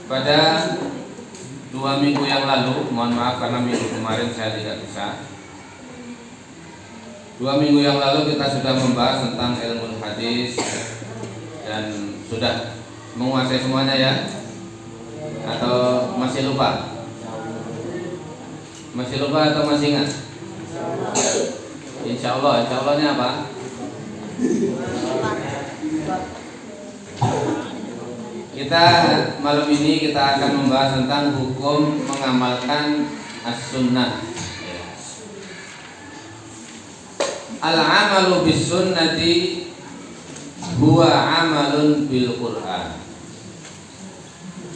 Pada 2 minggu yang lalu, mohon maaf karena minggu kemarin saya tidak bisa. 2 minggu yang lalu kita sudah membahas tentang ilmu hadis dan sudah menguasai semuanya ya? Atau masih lupa? Masih lupa atau masih ingat? Insya Allahnya apa? Kita malam ini kita akan membahas tentang hukum mengamalkan as-sunnah. Al-amalu bis-sunnati huwa amalun bil Qur'an.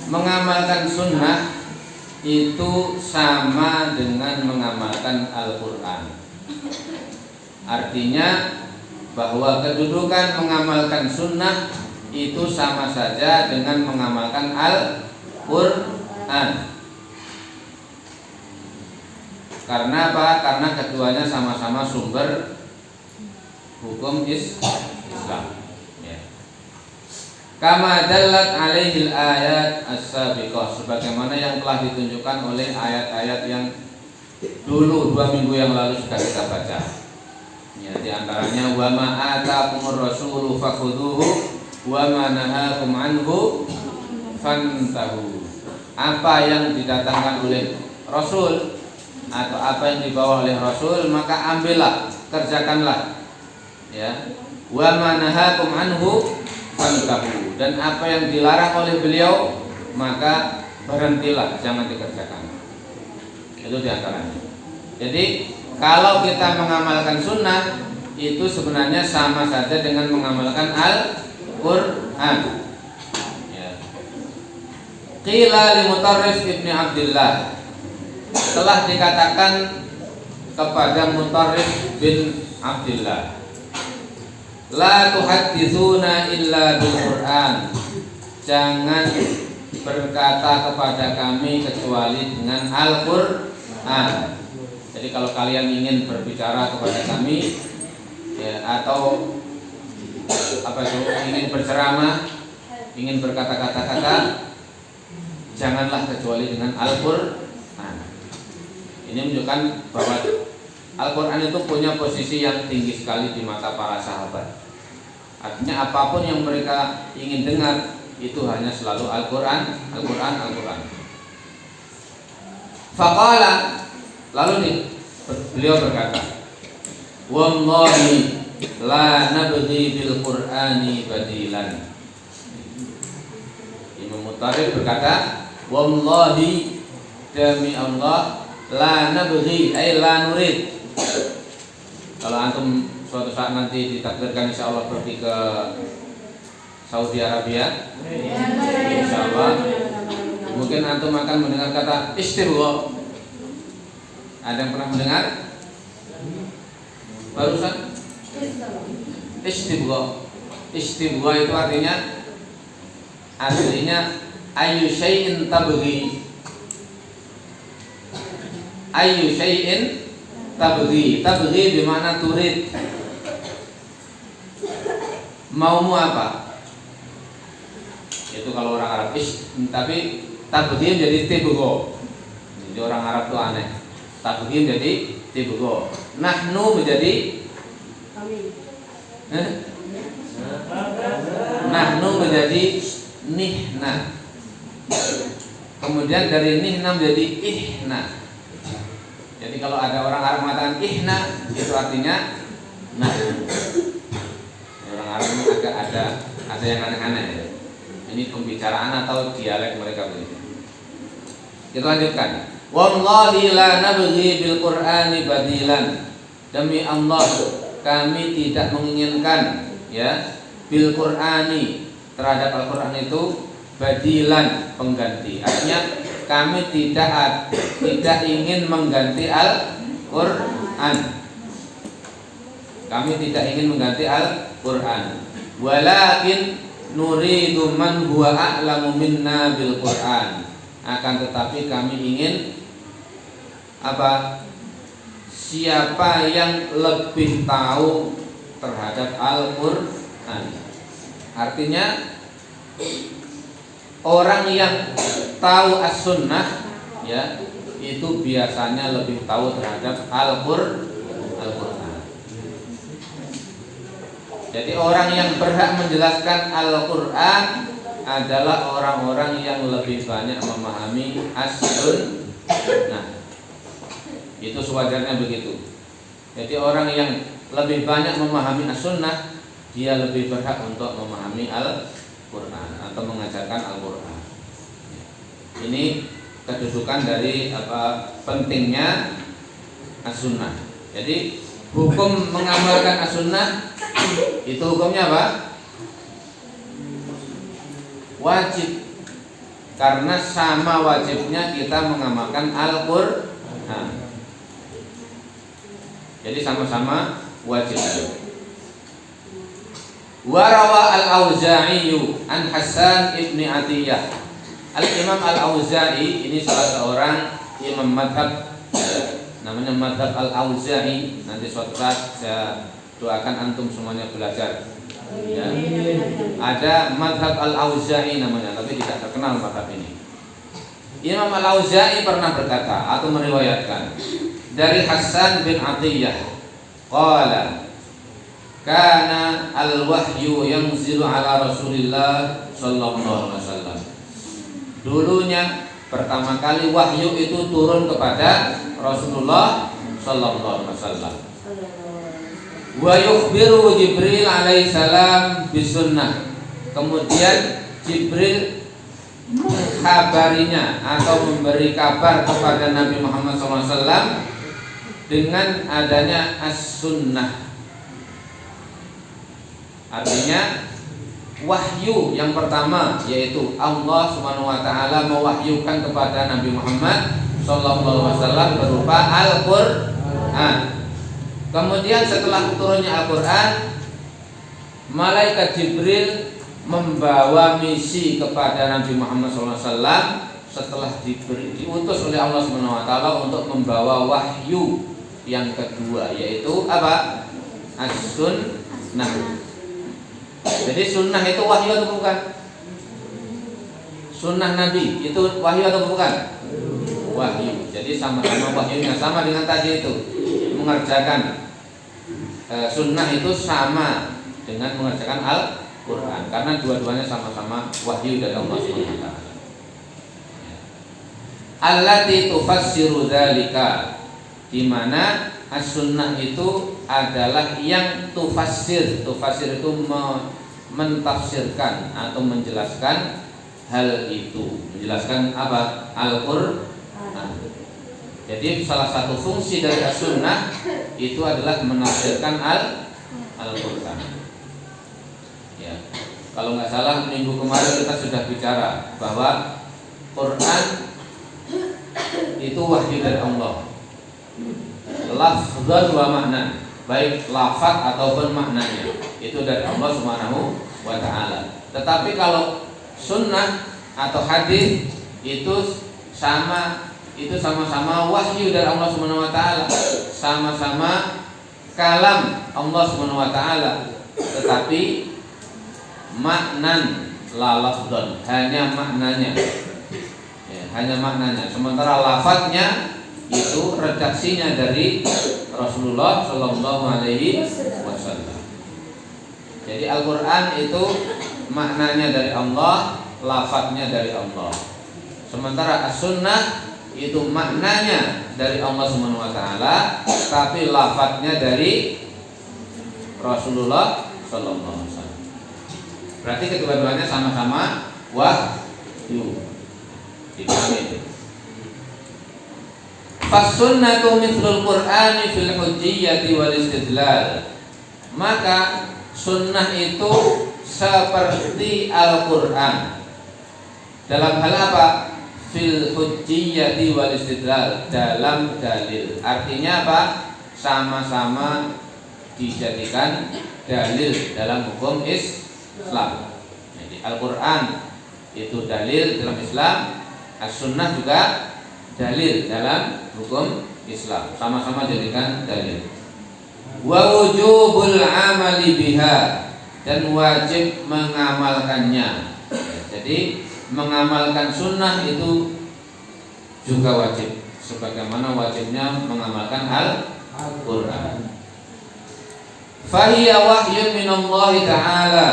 Mengamalkan sunnah itu sama dengan mengamalkan Al-Qur'an. Artinya bahwa kedudukan mengamalkan sunnah itu sama saja dengan mengamalkan Al-Qur'an. Karena apa? Karena keduanya sama-sama sumber hukum Islam. Ya. Kama dallat alaihi ayat as-sabiqah, sebagaimana yang telah ditunjukkan oleh ayat-ayat yang dulu 2 minggu yang lalu sudah kita baca. Ya, di antaranya wa ma atakumur rasulu fakhudhuhu wa ma nahakum anhu fantahu. Apa yang didatangkan oleh Rasul atau apa yang dibawa oleh Rasul maka ambillah, kerjakanlah. Ya. Wa ma nahakum anhu fantahu. Dan apa yang dilarang oleh beliau maka berhentilah, jangan dikerjakan. Itu di antaranya. Jadi kalau kita mengamalkan sunnah itu sebenarnya sama saja dengan mengamalkan Al-Qur'an. Ya. Qila li Mutarrif ibni Abdillah, telah dikatakan kepada Mutarrif bin Abdillah, la tuhadditsuna illa bil Qur'an, jangan berkata kepada kami kecuali dengan Al-Qur'an. Jadi kalau kalian ingin berbicara kepada kami ya, atau apa itu, ingin berceramah, ingin berkata-kata, janganlah kecuali dengan Al-Qur'an. Ini menunjukkan bahwa Al-Qur'an itu punya posisi yang tinggi sekali di mata para sahabat. Artinya apapun yang mereka ingin dengar itu hanya selalu Al-Qur'an, Al-Qur'an, Al-Qur'an. Faqala, lalu nih beliau berkata, wallahi la nabghi bil Qur'ani badilan. Imam Mutarrif berkata, wallahi demi Allah, la nabghi ay la nurid. Kalau antum suatu saat nanti ditakdirkan insyaallah pergi ke Saudi Arabia, insyaallah mungkin antum akan mendengar kata istibgha. Ada yang pernah mendengar? Barusan istibgha. Istibgha itu artinya aslinya ayu syai'in tabghi. Ayu syai'in tabghi. Tabghi bermakna turid. Maumu apa? Itu kalau orang Arab tapi tabghi jadi tibgha. Jadi orang Arab itu aneh. Tabghi jadi tibgha. Nahnu menjadi nahnu menjadi nihna. Kemudian dari nihna menjadi ihna. Jadi kalau ada orang Arab mengatakan ihna, itu artinya nahnu. Orang Arab itu agak ada yang aneh-aneh. Ini pembicaraan atau dialek mereka begitu. Kita lanjutkan. Wallahi la nabghi bil Qur'ani badilan. Demi Allah kami tidak menginginkan ya bil Qur'ani terhadap Al-Qur'an itu badilan, pengganti. Artinya kami tidak ingin mengganti Al-Qur'an. Kami tidak ingin mengganti Al-Qur'an. Walakin nuridu man huwa a'lamu minna bil Qur'an. Akan tetapi kami ingin apa? Siapa yang lebih tahu terhadap Al-Qur'an. Artinya orang yang tahu as-sunnah ya itu biasanya lebih tahu terhadap Al-Qur'an. Jadi orang yang berhak menjelaskan Al-Qur'an adalah orang-orang yang lebih banyak memahami as-sunnah. Itu sewajarnya begitu. Jadi orang yang lebih banyak memahami as-sunnah, dia lebih berhak untuk memahami Al-Qur'an atau mengajarkan Al-Qur'an. Ini kedudukan dari pentingnya as-sunnah. Jadi hukum mengamalkan as-sunnah itu hukumnya apa? Wajib. Karena sama wajibnya kita mengamalkan Al-Qur'an. Jadi sama-sama wajib. Warawa Al-Auza'i an Hasan ibni Atiyah. Al-Imam Al-Auza'i ini salah seorang imam madhab, namanya madhab Al-Auza'i. Nanti suatu saat saya doakan antum semuanya belajar ya. Ada madhab Al-Auza'i namanya, tapi tidak terkenal madhab ini. Imam Al-Auza'i pernah berkata atau meriwayatkan dari Hasan bin Atiyah, qala kana al-wahyu yanzilu ala Rasulillah sallallahu alaihi wasallam. Dulunya pertama kali wahyu itu turun kepada Rasulullah sallallahu alaihi wasallam. Wa yukhbiru Jibril alaihi salam bisunnah. Kemudian Jibril mengkabarinya atau memberi kabar kepada Nabi Muhammad SAW dengan adanya as-sunnah. Artinya wahyu yang pertama yaitu Allah Subhanahu wa taala mewahyukan kepada Nabi Muhammad SAW berupa Al-Qur'an. Kemudian setelah turunnya Al-Qur'an, malaikat Jibril membawa misi kepada Nabi Muhammad SAW setelah diutus oleh Allah Subhanahu wa taala untuk membawa wahyu yang kedua yaitu apa? As-sunnah. Jadi sunnah itu wahyu atau bukan? Sunnah Nabi itu wahyu atau bukan? Wahyu. Jadi sama-sama wahyunya, sama dengan tadi itu mengerjakan sunnah itu sama dengan mengerjakan Al-Qur'an karena dua-duanya sama-sama wahyu dari Allah Subhanahu wa taala. Allati tufassiru dzalika, di mana as-sunnah itu adalah yang tufassir. Tufassir itu mentafsirkan atau menjelaskan hal itu. Menjelaskan apa? Al-Qur'an. Jadi salah satu fungsi dari as-sunnah itu adalah menafsirkan Al-Qur'an. Ya. Kalau nggak salah minggu kemarin kita sudah bicara bahwa Quran itu wahyu dari Allah. Lafzan wa makna, baik lafaz ataupun maknanya itu dari Allah Subhanahu wa taala. Tetapi kalau sunnah atau hadis itu sama-sama wahyu dari Allah Subhanahu wa taala, sama-sama kalam Allah Subhanahu wa taala, tetapi maknan la lafzan, hanya maknanya. Ya, hanya maknanya. Sementara lafadznya itu redaksinya dari Rasulullah Shallallahu Alaihi Wasallam. Jadi Al-Quran itu maknanya dari Allah, lafadznya dari Allah. Sementara as-sunnah itu maknanya dari Allah Subhanahu wa taala, tapi lafadznya dari Rasulullah sallallahu alaihi wasallam. Berarti kedua-duanya sama-sama wahyu. Dipahami itu. Fas-sunnatu mithlul Qur'ani fil hujjiyyati wal istidlal. Maka sunnah itu seperti Al-Qur'an. Dalam hal apa? Fil hujjiyyati wal istidlal, dalam dalil. Artinya apa? Sama-sama dijadikan dalil dalam hukum Islam. Jadi Al-Qur'an itu dalil dalam Islam, As-Sunnah juga dalil dalam hukum Islam. Sama-sama jadikan dalil. Wa wujubul amali biha, dan wajib mengamalkannya. Jadi mengamalkan sunnah itu juga wajib, sebagaimana wajibnya mengamalkan Al-Quran. Fahiya wahyun minallahi ta'ala.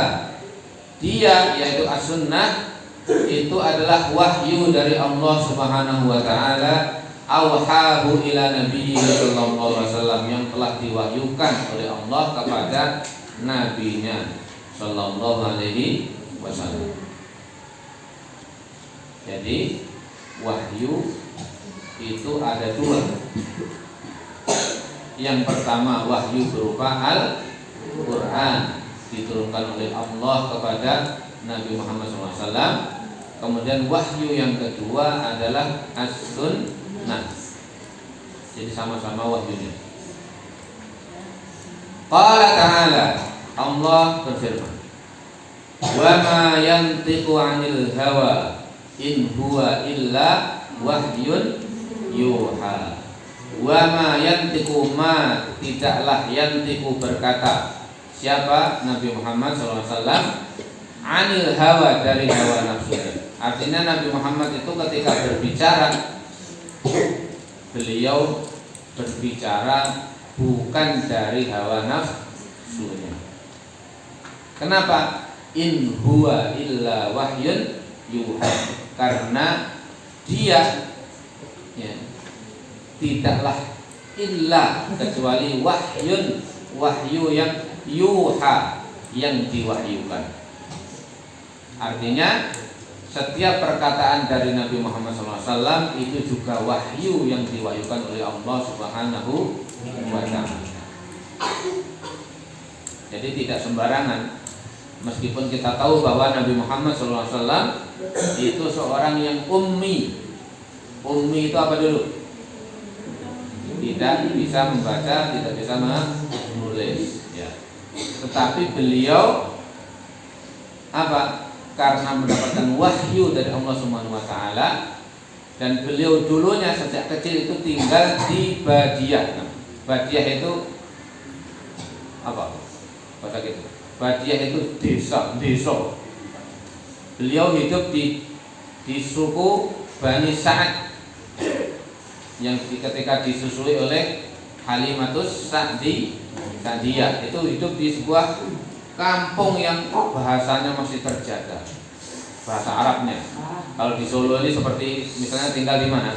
Dia yaitu as-sunnah itu adalah wahyu dari Allah Subhanahu wa taala, auhahu ila nabiyyi sallallahu alaihi wasallam, yang telah diwahyukan oleh Allah kepada nabinya sallallahu alaihi wasallam. Jadi wahyu itu ada dua. Yang pertama wahyu berupa Al-Quran, diturunkan oleh Allah kepada Nabi Muhammad SAW. Kemudian wahyu yang kedua adalah as-sunnah. Jadi sama-sama wahyunya. Qala ta'ala, Allah berfirman, wa ma yantiqu 'anil hawa in huwa illa wahyun yuha. Wa ma yantiqu, ma tidaklah, yantiqu berkata. Siapa? Nabi Muhammad SAW. Anil hawa, dari hawa nafsunya. Artinya Nabi Muhammad itu ketika berbicara, beliau berbicara bukan dari hawa nafsunya. Kenapa? In huwa illa wahyun yuha. Karena dia ya, tidaklah illa kecuali wahyun, wahyu yang yuha, yang diwahyukan. Artinya setiap perkataan dari Nabi Muhammad SAW itu juga wahyu yang diwahyukan oleh Allah Subhanahu wa ta'ala. Jadi tidak sembarangan. Meskipun kita tahu bahwa Nabi Muhammad SAW itu seorang yang ummi. Ummi itu apa dulu? Tidak bisa membaca, tidak bisa menulis ya. Tetapi beliau apa? Karena mendapatkan wahyu dari Allah Subhanahu wa taala, dan beliau dulunya sejak kecil itu tinggal di Badiah. Badiah itu apa? Bahasa gitu. Badiah itu desa. Beliau hidup di suku Bani Sa'ad yang ketika disusui oleh Halimatus Sa'diyah, itu hidup di sebuah kampung yang bahasanya masih terjaga, bahasa Arabnya. Kalau di Solo ini seperti misalnya tinggal di mana?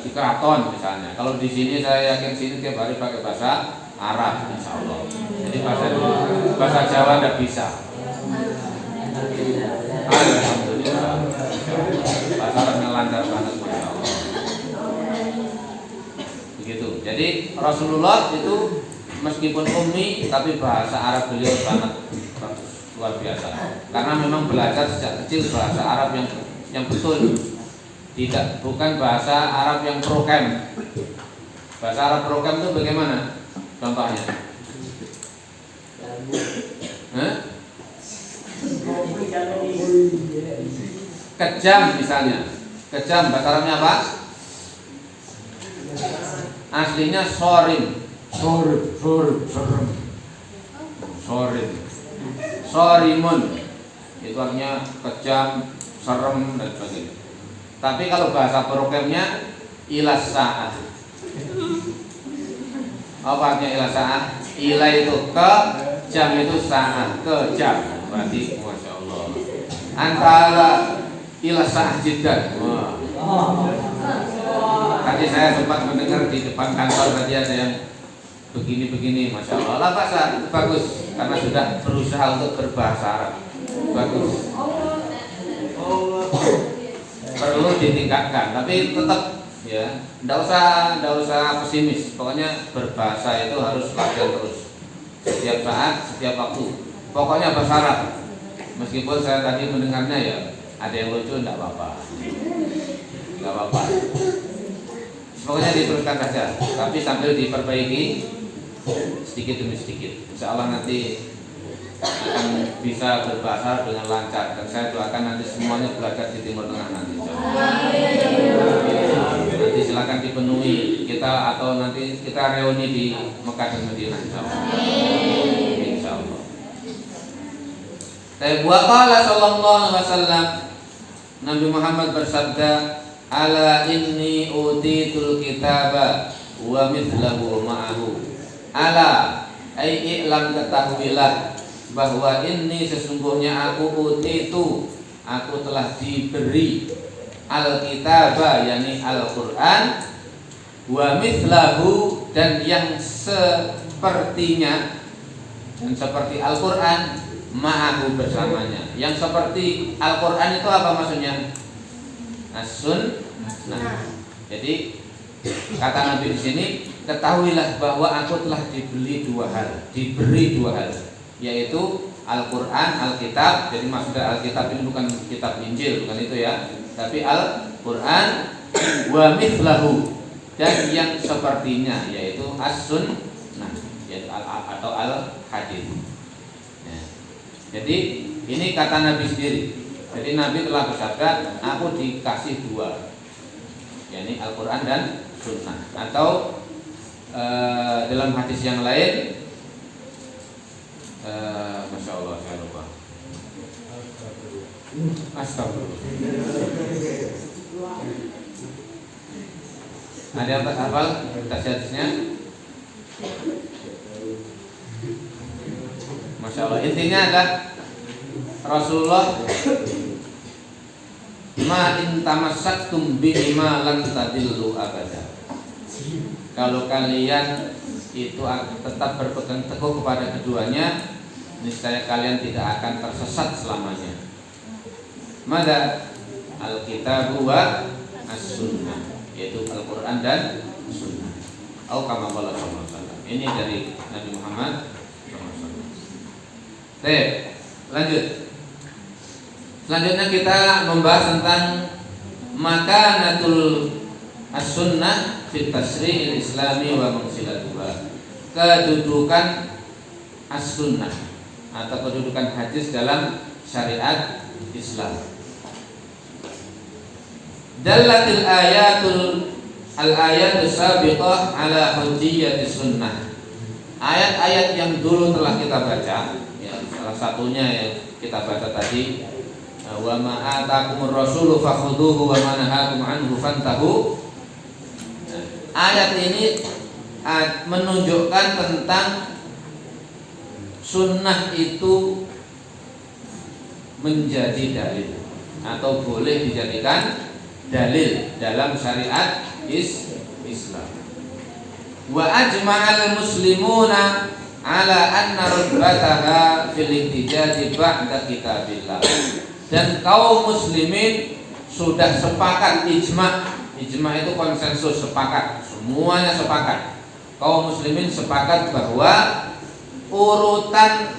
Di Keraton misalnya. Kalau di sini saya yakin sini tiap hari pakai bahasa Arab, insya Allah. Jadi bahasa Jawa tidak bisa. Alhamdulillah. Bahasa Arabnya lancar banget, masya Allah. Begitu. Jadi Rasulullah itu meskipun ummi, tapi bahasa Arab beliau sangat bagus, luar biasa. Karena memang belajar sejak kecil bahasa Arab yang betul, bukan bahasa Arab yang prokem. Bahasa Arab prokem itu bagaimana? Contohnya? Kejam misalnya. Kejam bahasa Arabnya apa? Aslinya sorim. Sorimun itu artinya kejam, serem dan sebagainya. Tapi kalau bahasa prokemnya ilas sa'ah. Apa artinya ilas sa'ah? Ila itu ke, jam itu sa'ah, kejam. Berarti masya Allah. Antara ilas sa'ah jiddan. Tadi saya sempat mendengar di depan kantor tadi ada yang begini-begini, masya Allah. Lah bagus, karena sudah berusaha untuk berbahasa Arab. Bagus. Perlu ditingkatkan, tapi tetap ya, ndak usah pesimis. Pokoknya berbahasa itu harus latihan terus. Setiap saat, setiap waktu. Pokoknya bahasa Arab. Meskipun saya tadi mendengarnya ya ada yang lucu, ndak apa-apa. Nggak apa-apa. Pokoknya diteruskan saja, tapi sambil diperbaiki sedikit demi sedikit. Insya Allah nanti akan bisa berbahasa dengan lancar, dan saya doakan nanti semuanya belajar di Timur Tengah nanti. Nanti silakan dipenuhi kita, atau nanti kita reuni di Mekah dan Madinah. Insya Allah. Wa qala sallallahu alaihi wasallam, Nabi Muhammad bersabda, ala inni utitul kitaba wa mithlahu ma'ahu. Ala ai i'lam, ketahuilah bahwa ini sesungguhnya aku utitu, aku telah diberi al-kitaba yakni Al-Qur'an, wa mithlahu dan yang sepertinya dan seperti Al-Qur'an, ma'ahu bersamanya. Yang seperti Al-Qur'an itu apa maksudnya? As-sunnah. Jadi kata Nabi di sini, ketahuilah bahwa aku telah diberi dua hal, yaitu Al-Qur'an, Alkitab. Jadi maksudnya Alkitab ini bukan kitab Injil, bukan itu ya, tapi Al-Qur'an, wa mithlahu dan yang sepertinya, yaitu as-sunnah, yaitu atau al-hadits. Jadi ini kata Nabi sendiri. Jadi Nabi telah bersabda, aku dikasih dua, yakni Al-Quran dan Sunnah. Atau dalam hadis yang lain, Masya Allah, saya lupa. Astagfirullah. Ada yang tak hafal hadisnya? Masya Allah. Intinya adalah Rasulullah, ma in tamassaktum bihi ma lan tadillu abada. Kalau kalian itu tetap berpegang teguh kepada keduanya, niscaya kalian tidak akan tersesat selamanya. Mada al-kitabu wa as-sunnah, yaitu Al-Quran dan Sunnah. Atau kama qala sallallahu alaihi wasallam. Ini dari Nabi Muhammad. Baik, lanjut. Selanjutnya kita membahas tentang makanatul as-sunnah fi tasri'il islami wa mangsilatuha. Kedudukan as-sunnah atau kedudukan hadis dalam syariat Islam. Dallatil al-ayatus sabiqah ala hujjiyatis sunnah. Ayat-ayat yang dulu telah kita baca, ya, salah satunya yang kita baca tadi, wa ma atakumur rasulu fakhudhuhu wa ma nahakum anhu fantahu. Ayat ini menunjukkan tentang sunnah itu menjadi dalil atau boleh dijadikan dalil dalam syariat Islam. Wa ajma'al muslimuna ala anna rutbataha fil ihtijaj ba'da kitabillah. Dan kaum muslimin sudah sepakat, ijma itu konsensus, sepakat, semuanya sepakat. Kaum muslimin sepakat bahwa urutan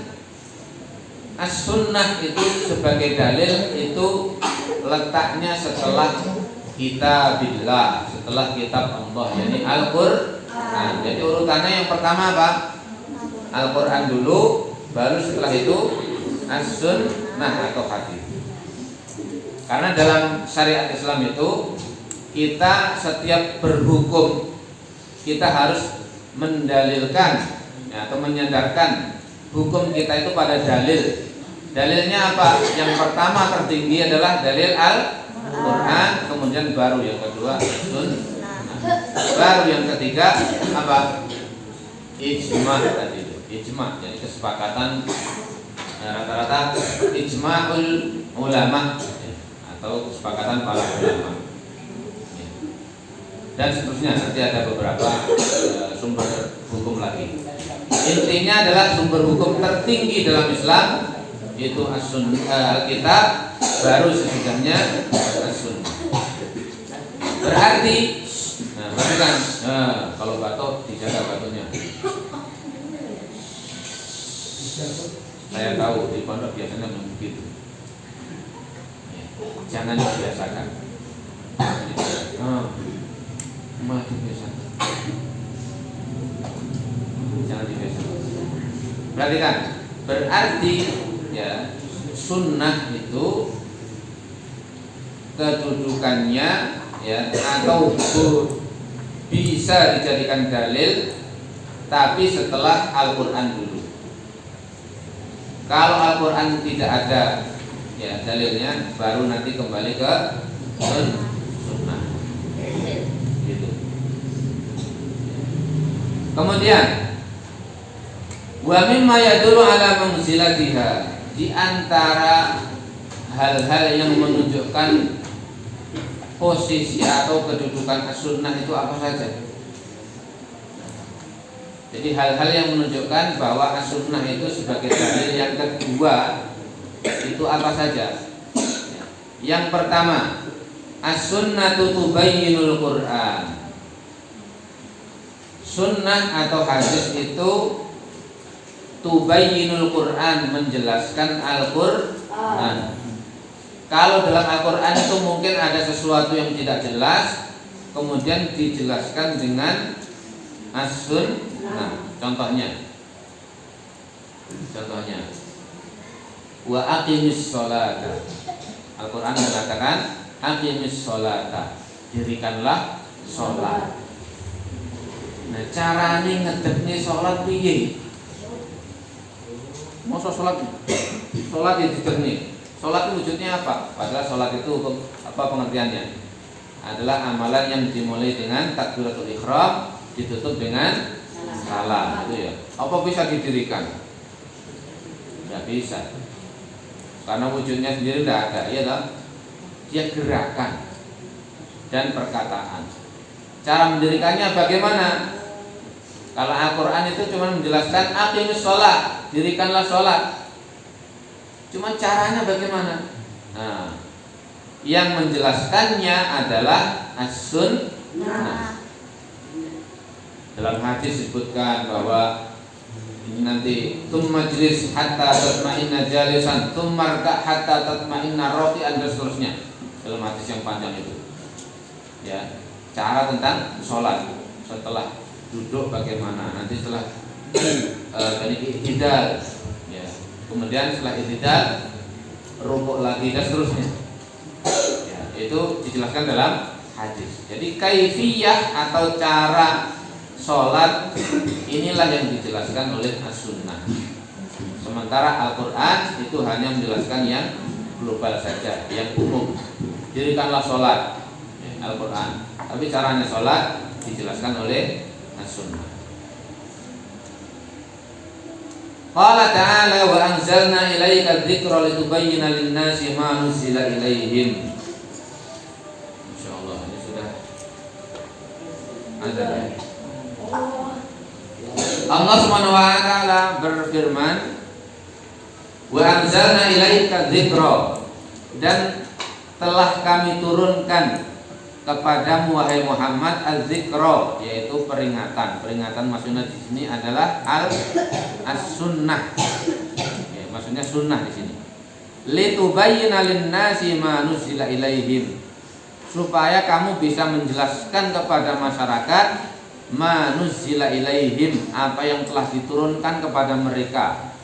as-sunnah itu sebagai dalil itu letaknya setelah kitabillah, setelah kitab Allah, yakni Al-Qur'an. Jadi urutannya yang pertama apa? Al-Qur'an dulu, baru setelah itu as-sunnah atau hadis. Karena dalam syariat Islam itu kita setiap berhukum kita harus mendalilkan, ya, atau menyandarkan hukum kita itu pada dalil. Dalilnya apa? Yang pertama tertinggi adalah dalil Al-Quran, kemudian baru yang kedua Sunnah, baru yang ketiga apa? Ijma tadi itu. Ijma, jadi kesepakatan, rata-rata ijma'ul ulama, atau kesepakatan para ulama. Dan seterusnya, nanti ada beberapa sumber hukum lagi. Intinya adalah sumber hukum tertinggi dalam Islam yaitu Alkitab, baru sesudahnya as-sunnah. Berarti, perhatikan, kalau batuk dijaga batuknya. Saya tahu di pondok biasanya begitu. Jangan dibiasakan. Malah dibiasakan. Jangan dibiasakan. Perhatikan, berarti ya sunnah itu kedudukannya ya atau bisa dijadikan dalil tapi setelah Al-Quran dulu. Kalau Al-Quran tidak ada ya dalilnya, baru nanti kembali ke sunnah. Gitu. Kemudian wa mimma yadullu ala manzilatiha, di antara hal-hal yang menunjukkan posisi atau kedudukan as-sunnah itu apa saja? Jadi hal-hal yang menunjukkan bahwa as-sunnah itu sebagai dalil yang kedua itu apa saja? Yang pertama, as-sunnatu tubayyinul Qur'an. Sunnah atau hadis itu tubayyinul Qur'an, menjelaskan Al-Qur'an. Kalau dalam Al-Quran itu mungkin ada sesuatu yang tidak jelas, kemudian dijelaskan dengan as-sunnah. Contohnya wa aqimis sholata. Al-Quran mengatakan aqimis sholata, dirikanlah sholat. Nah, carane ngedekne sholat piye? Masa sholat ya didekne. Sholat itu wujudnya apa? Padahal sholat itu apa pengertiannya? Adalah amalan yang dimulai dengan takbiratul ihram, ditutup dengan salam, itu ya. Apa bisa didirikan? Tidak bisa, karena wujudnya sendiri tidak ada, ya toh? Dia gerakan dan perkataan. Cara mendirikannya bagaimana? Kalau Al-Quran itu cuma menjelaskan aqimus sholat, dirikanlah sholat. Cuma caranya bagaimana? Nah, yang menjelaskannya adalah as-sunnah. Dalam hadis disebutkan bahwa ini nanti majlis hatta tatma'inna jalisan, marka hatta tatma'inna rafi'an, dan seterusnya. Dalam hadis yang panjang itu, ya, cara tentang sholat. Setelah duduk bagaimana, nanti setelah i'tidal, ya, kemudian setelah i'tidal rukuk lagi, dan seterusnya, ya, itu dijelaskan dalam hadis. Jadi kaifiyah atau cara sholat inilah yang dijelaskan oleh as-sunnah. Sementara Al-Quran itu hanya menjelaskan yang global saja, yang umum. Dirikanlah sholat, ya, Al-Quran. Tapi caranya sholat dijelaskan oleh as-sunnah. Qala ta'ala wa anzalna ilaika dzikra litubayyana lin-nasi ma nuzila ilaihim. Insyaallah ini sudah ada ya. Allah Subhanahu wa taala berfirman, wa anzalna ilaika dzikra, dan telah kami turunkan kepadamu wahai Muhammad az-zikra, yaitu peringatan. Peringatan maksudnya di sini adalah as-sunnah. Ya, maksudnya sunnah di sini. Litubayyana lin-nasi ma nuzila ilaihim, supaya kamu bisa menjelaskan kepada masyarakat ma nuzila ilaihim, apa yang telah diturunkan kepada mereka.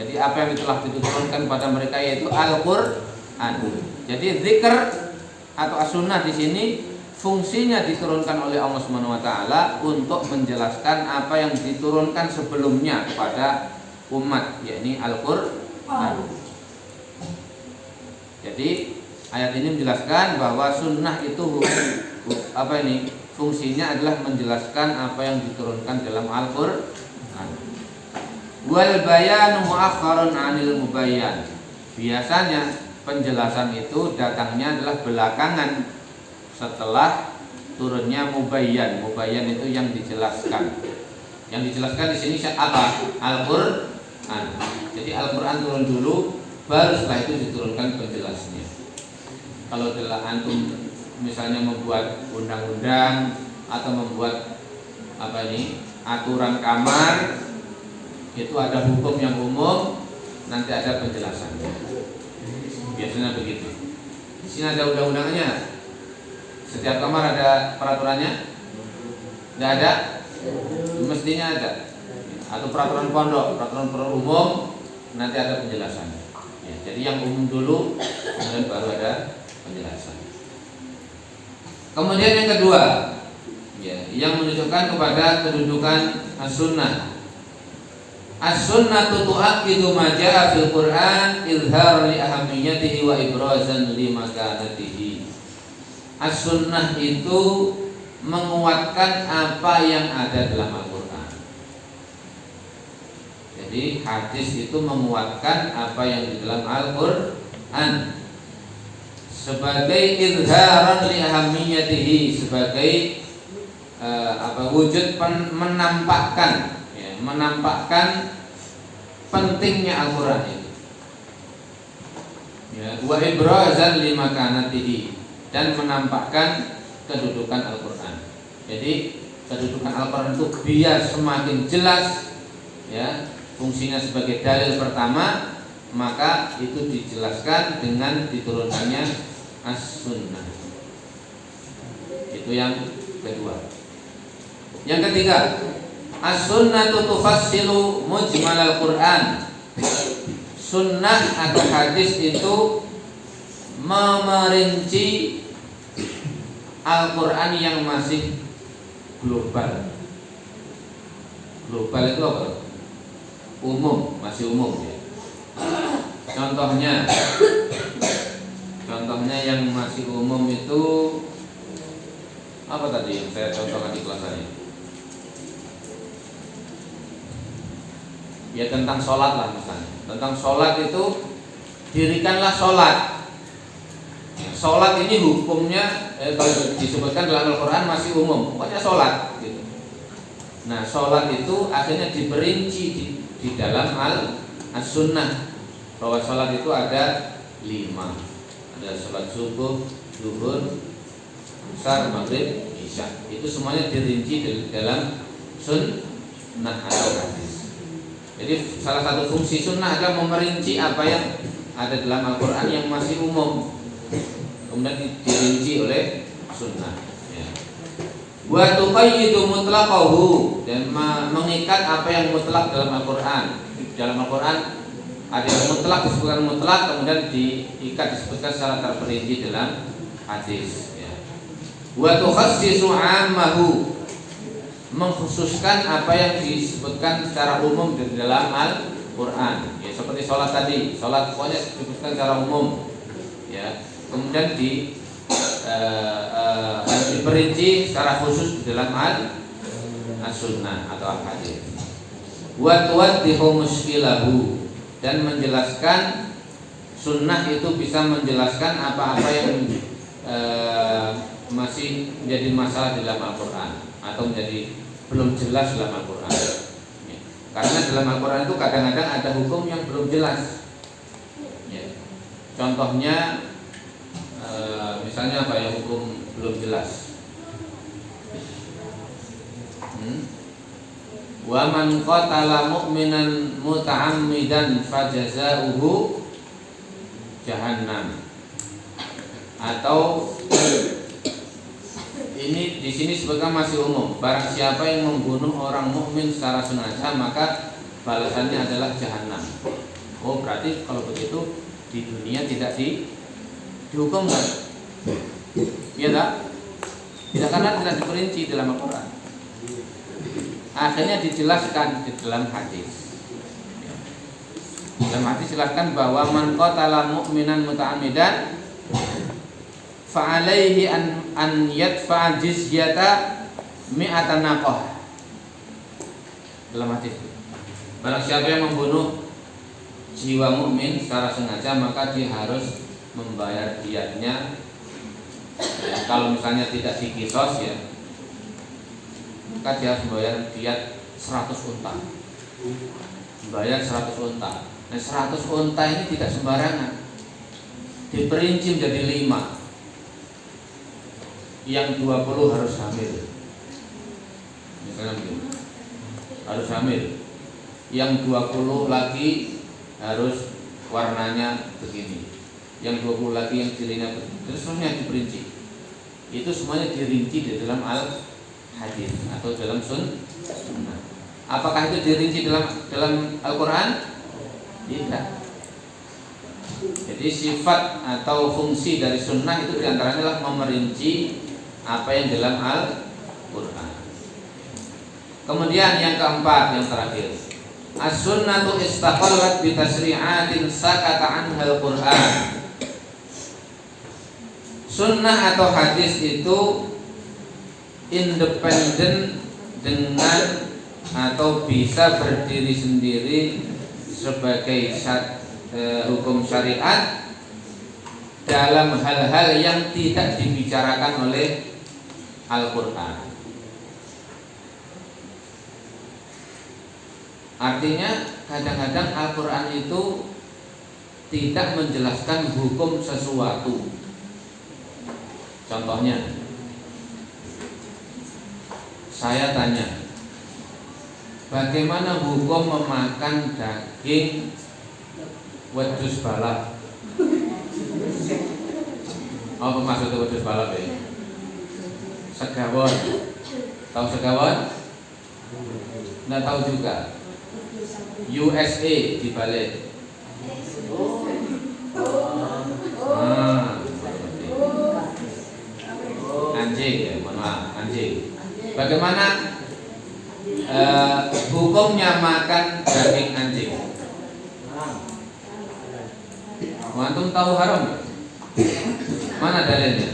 Jadi apa yang telah diturunkan kepada mereka yaitu Al-Qur'an. Jadi zikr atau as-sunnah di sini fungsinya diturunkan oleh Allah Subhanahu wa taala untuk menjelaskan apa yang diturunkan sebelumnya kepada umat, yakni Al-Qur'an. Jadi ayat ini menjelaskan bahwa sunnah itu apa ini? Fungsinya adalah menjelaskan apa yang diturunkan dalam Al-Qur'an. Wal bayanu mu'akhkharun 'anil mubayyan. Biasanya penjelasan itu datangnya adalah belakangan setelah turunnya mubayyan. Mubayyan itu yang dijelaskan. Yang dijelaskan di sini apa? Al-Qur'an. Jadi Al-Qur'an turun dulu, baru setelah itu diturunkan penjelasnya. Kalau adalah antum misalnya membuat undang-undang atau membuat apa ini aturan kamar, itu ada hukum yang umum, nanti ada penjelasannya. Biasanya begitu. Di sini ada undang-undangnya. Setiap kamar ada peraturannya? Tidak ada? Mestinya ada. Atau peraturan pondok, peraturan umum, nanti ada penjelasannya. Ya, jadi yang umum dulu, kemudian baru ada penjelasan. Kemudian yang kedua, ya, yang menunjukkan kepada kedudukan as-sunnah As-sunnatu tu'akkidu ma jaa'a fil Qur'an izharan li ahammiyatihi wa ibrazan li makanatihi. As-sunnah itu menguatkan apa yang ada dalam Al-Qur'an. Jadi hadis itu menguatkan apa yang di dalam Al-Qur'an sebagai izharan li ahammiyatihi, sebagai wujud menampakkan pentingnya Al-Quran itu, ya, wa ibrazan li makanatihi, dan menampakkan kedudukan Al-Quran. Jadi kedudukan Al-Quran itu biar semakin jelas, ya, fungsinya sebagai dalil pertama, maka itu dijelaskan dengan diturunkannya as-sunnah. Itu yang kedua. Yang ketiga, as-sunnatu tufassilu mujmal al-Qur'an. Sunnah atau hadis itu memerinci Al-Qur'an yang masih global. Global itu apa? Umum, masih umum ya. Contohnya yang masih umum itu apa tadi yang saya contohkan di kelas tadi? Ya tentang sholat lah misalnya. Tentang sholat itu, dirikanlah sholat. Sholat ini hukumnya kalau disebutkan dalam Al-Quran masih umum, pokoknya sholat gitu. Nah sholat itu akhirnya diperinci di dalam as-sunnah, bahwa sholat itu ada 5. Ada sholat subuh, zuhur, asar, maghrib, isya. Itu semuanya dirinci di dalam sunnah atau hadis. Jadi salah satu fungsi sunnah adalah memerinci apa yang ada dalam Al-Quran yang masih umum, kemudian dirinci oleh sunnah. Wa tuqayyidu mutlaqahu, dan mengikat apa yang mutlak dalam Al-Quran. Dalam Al-Quran ada yang mutlak disebutkan mutlak, kemudian diikat disebutkan secara terperinci dalam hadis. Wa tukhassisu 'ammahu, mengkhususkan apa yang disebutkan secara umum di dalam Al-Quran, ya, seperti sholat tadi, sholat pokoknya disebutkan secara umum, ya. Kemudian diperinci secara khusus di dalam as-sunnah atau al-hadis. Wa tuwaddihu muskilahu, dan menjelaskan, sunnah itu bisa menjelaskan apa-apa yang masih menjadi masalah dalam Al-Quran atau menjadi belum jelas dalam Al-Quran. Karena dalam Al-Quran itu kadang-kadang ada hukum yang belum jelas. Contohnya misalnya apa yang hukum belum jelas? Wa man qatala mu'minan muta'ammidan fajazauhu jahannam. Atau ini di sini sebutkan masih umum. Barang siapa yang membunuh orang mukmin secara sengaja, maka balasannya adalah jahanam. Oh, berarti kalau begitu di dunia tidak dihukum kan? Iya tak? Tidak, karena tidak diperinci dalam Al-Quran. Akhirnya dijelaskan di dalam hadis. Dalam hadis jelaskan bahwa man qatala mu'minan muta'ammidan fa'alaihi an yadfa'a jizyata mi'atan naqah. Dalam hadis, barang siapa yang membunuh jiwa mukmin secara sengaja, maka dia harus membayar diatnya. Ya, kalau misalnya tidak dikisos, ya, maka dia harus membayar diat 100 unta. Membayar 100 unta. Nah 100 unta ini tidak sembarangan, diperinci menjadi 5. Yang 20 harus hamil, misalnya begini, harus hamil. Yang 20 lagi harus warnanya begini, yang 20 lagi yang cirinya begini. Terus semuanya diperinci. Itu semuanya dirinci di dalam al-hadis atau dalam sunnah. Apakah itu dirinci dalam Al-Quran? Tidak. Jadi sifat atau fungsi dari sunnah itu diantaranya adalah memerinci apa yang dalam Al-Quran. Kemudian yang keempat, yang terakhir, As-sunnatu istaqallat bi tasri'atin sakata anha al-Qur'an. Sunnah atau hadis itu independen dengan atau bisa berdiri sendiri sebagai hukum syariat dalam hal-hal yang tidak dibicarakan oleh Al-Quran. Artinya kadang-kadang Al-Quran itu tidak menjelaskan hukum sesuatu. Contohnya, saya tanya, bagaimana hukum memakan daging wedhus balap? Apa maksudnya wedhus balap ya? Segawon. Tahu segawon? Nggak tahu juga. USA dibalik. Anjing ya, mohon maaf, anjing. Bagaimana hukumnya makan daging anjing? Antum tahu haram? Mana dalilnya?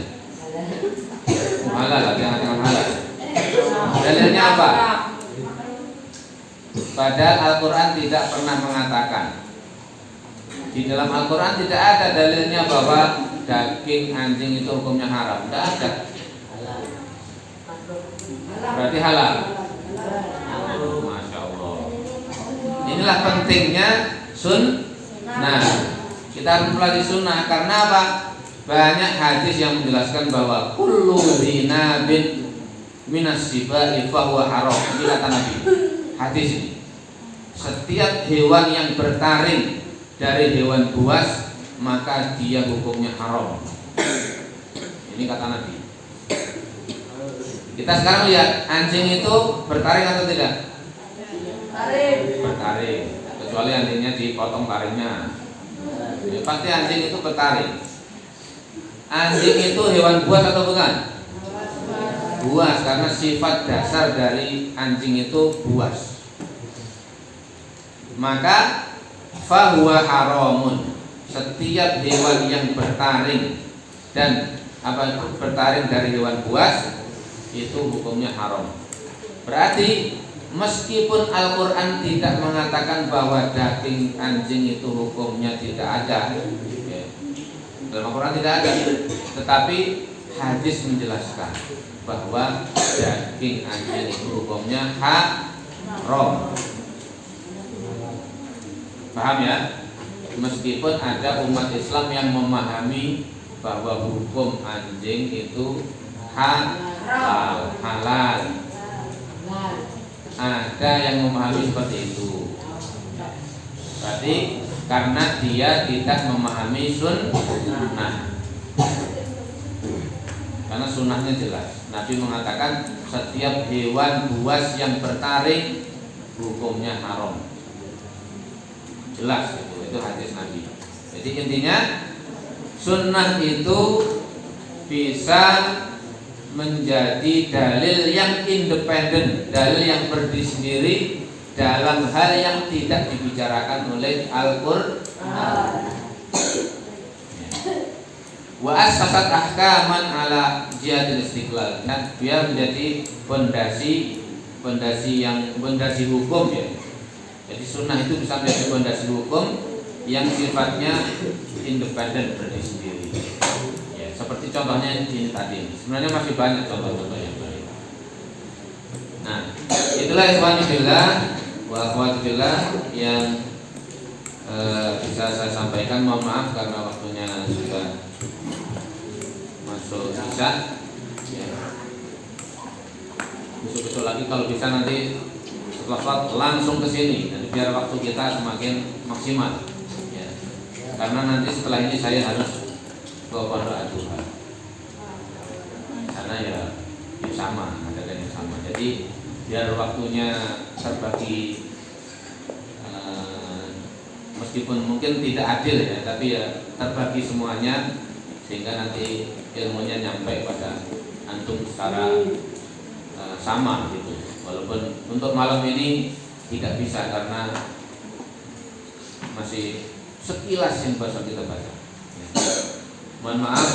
Halal, jangan halal. Dalilnya apa? Padahal Al-Quran tidak pernah mengatakan. Di dalam Al-Quran tidak ada dalilnya bahwa daging anjing itu hukumnya haram. Tidak ada. Berarti halal. Masya Allah. Inilah pentingnya sunnah. Kita harus mempelajari sunnah. Karena apa? Banyak hadis yang menjelaskan bahwa kullu dhinabin minas sibai fahuwa haram. Ini kata Nabi. Hadis ini. Setiap hewan yang bertaring dari hewan buas, maka dia hukumnya haram. Ini kata Nabi. Kita sekarang lihat, anjing itu bertaring atau tidak? Bertaring. Kecuali anjingnya dipotong taringnya. Ya, pasti anjing itu bertaring. Anjing itu hewan buas atau bukan? Buas, karena sifat dasar dari anjing itu buas. Maka fahuwa haramun. Setiap hewan yang bertaring dan bertaring dari hewan buas itu hukumnya haram. Berarti meskipun Al-Quran tidak mengatakan bahwa daging anjing itu hukumnya tidak ada, dalam Al-Quran tidak ada, tetapi hadis menjelaskan bahwa daging anjing itu hukumnya haram. Paham ya? Meskipun ada umat Islam yang memahami bahwa hukum anjing itu halal. Ada yang memahami seperti itu. Berarti karena dia tidak memahami sunnah. Karena sunnahnya jelas. Nabi mengatakan setiap hewan buas yang bertaring hukumnya haram. Jelas itu hadis Nabi. Jadi intinya sunnah itu bisa menjadi dalil yang independen, dalil yang berdiri sendiri dalam hal yang tidak dibicarakan oleh Al-Qur'an. Wa asasat ahkaman ala jihadil istiqlal. Nah, biar menjadi pondasi hukum ya. Jadi sunnah itu bisa menjadi pondasi hukum yang sifatnya independen, berdiri sendiri. Ya, seperti contohnya ini tadi. Sebenarnya masih banyak contoh-contoh yang lain. Nah, itulah ikhwani fillah wa akhwati fillah yang bisa saya sampaikan. Mohon maaf karena waktunya sudah masuk isya. Ya. Besok-besok lagi kalau bisa nanti setelah langsung ke sini, dan biar waktu kita semakin maksimal. Ya. Karena nanti setelah ini saya harus ke Pondok Al-Duha. Karena ya sama, ada yang sama. Jadi biar waktunya terbagi, meskipun mungkin tidak adil ya, tapi ya terbagi semuanya sehingga nanti ilmunya nyampe pada antum secara sama gitu. Walaupun untuk malam ini tidak bisa karena masih sekilas yang bisa kita baca. Ya. Mohon maaf,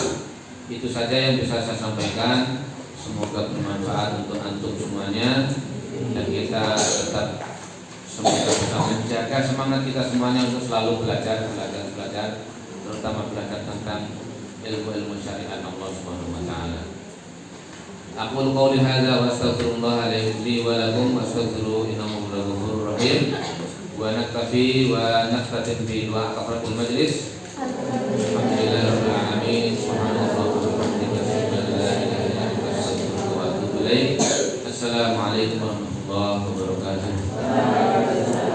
itu saja yang bisa saya sampaikan. Semoga bermanfaat untuk antum semuanya dan kita tetap semoga bisa menjaga semangat kita semuanya untuk selalu belajar, terutama belajar tentang ilmu-ilmu syariat Allah Subhanahu wa taala. Aqulu qouli hadza wa astaghfirullah li wa lakum wastaghfiruhu innahu ghafurur rahim. Wa naktafi wa naftatim bi du'a kafaratul majlis. Alhamdulillahirabbil alamin. Subhanallah wa bihamdihi asyhadu an la ilaha illa anta astaghfiruka wa atubu ilaik. Assalamualaikum warahmatullahi wabarakatuh.